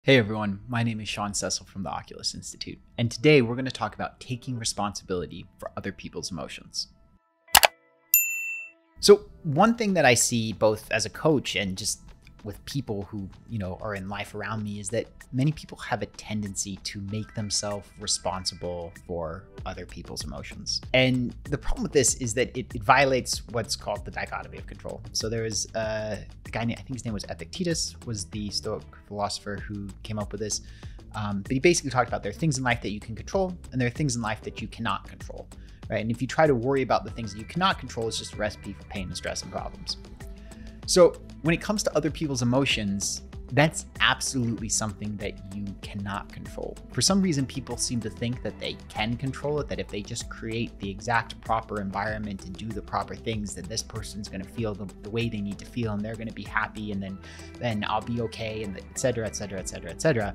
Hey everyone, my name is Sean Cecil from the Oculus Institute, and today we're going to talk about taking responsibility for other people's emotions. So one thing that I see both as a coach and just with people who, are in life around me is that many people have a tendency to make themselves responsible for other people's emotions. And the problem with this is that it violates what's called the dichotomy of control. So there was a guy, I think his name was Epictetus, was the Stoic philosopher who came up with this. But he basically talked about there are things in life that you can control and there are things in life that you cannot control, right? And if you try to worry about the things that you cannot control, it's just a recipe for pain and stress and problems. So when it comes to other people's emotions, that's absolutely something that you cannot control. For some reason, people seem to think that they can control it, that if they just create the exact proper environment and do the proper things, then this person's going to feel the way they need to feel and they're going to be happy and then I'll be okay, and et cetera, et cetera, et cetera, et cetera.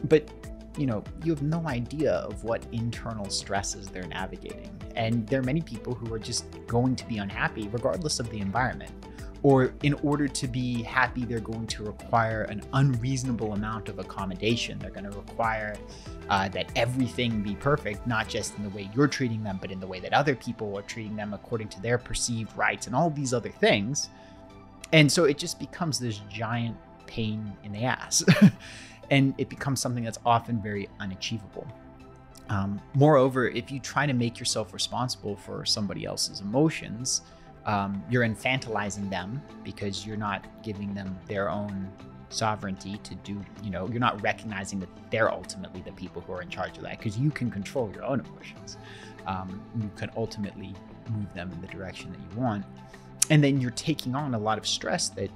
But you have no idea of what internal stresses they're navigating. And there are many people who are just going to be unhappy regardless of the environment. Or in order to be happy, they're going to require an unreasonable amount of accommodation. They're going to require that everything be perfect, not just in the way you're treating them, but in the way that other people are treating them according to their perceived rights and all these other things. And so it just becomes this giant pain in the ass. And it becomes something that's often very unachievable. Moreover, if you try to make yourself responsible for somebody else's emotions, you're infantilizing them because you're not giving them their own sovereignty to do, you're not recognizing that they're ultimately the people who are in charge of that, because you can control your own emotions. You can ultimately move them in the direction that you want. And then you're taking on a lot of stress that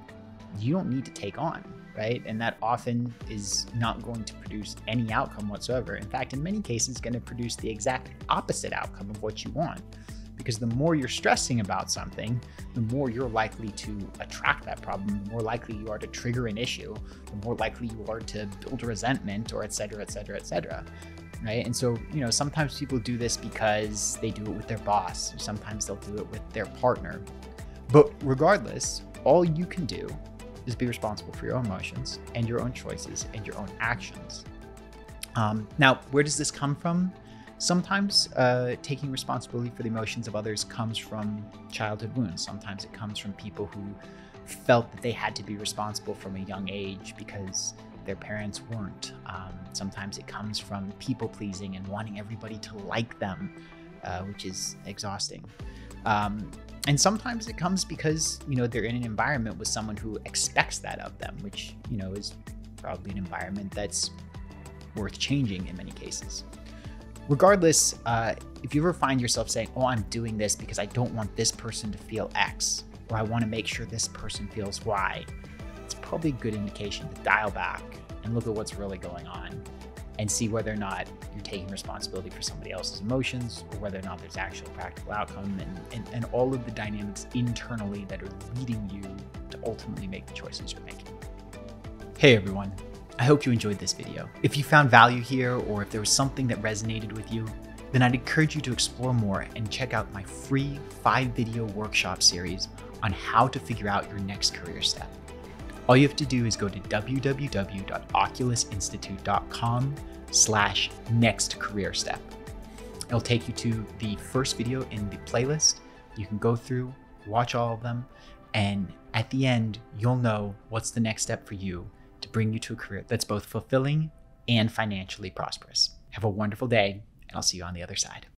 you don't need to take on, right? And that often is not going to produce any outcome whatsoever. In fact, in many cases, it's going to produce the exact opposite outcome of what you want. Because the more you're stressing about something, the more you're likely to attract that problem, the more likely you are to trigger an issue, the more likely you are to build resentment, or et cetera, et cetera, et cetera, right? And so, sometimes people do this because they do it with their boss, or sometimes they'll do it with their partner. But regardless, all you can do is be responsible for your own emotions and your own choices and your own actions. Now, where does this come from? Sometimes taking responsibility for the emotions of others comes from childhood wounds. Sometimes it comes from people who felt that they had to be responsible from a young age because their parents weren't. Sometimes it comes from people pleasing and wanting everybody to like them, which is exhausting. And sometimes it comes because, they're in an environment with someone who expects that of them, which, is probably an environment that's worth changing in many cases. Regardless, if you ever find yourself saying, oh, I'm doing this because I don't want this person to feel X, or I want to make sure this person feels Y, it's probably a good indication to dial back and look at what's really going on and see whether or not you're taking responsibility for somebody else's emotions, or whether or not there's actual practical outcome and all of the dynamics internally that are leading you to ultimately make the choices you're making. Hey everyone. I hope you enjoyed this video. If you found value here, or if there was something that resonated with you, then I'd encourage you to explore more and check out my free 5-video workshop series on how to figure out your next career step. All you have to do is go to www.oculusinstitute.com/nextcareerstep. It'll take you to the first video in the playlist. You can go through, watch all of them, and at the end, you'll know what's the next step for you to bring you to a career that's both fulfilling and financially prosperous. Have a wonderful day, and I'll see you on the other side.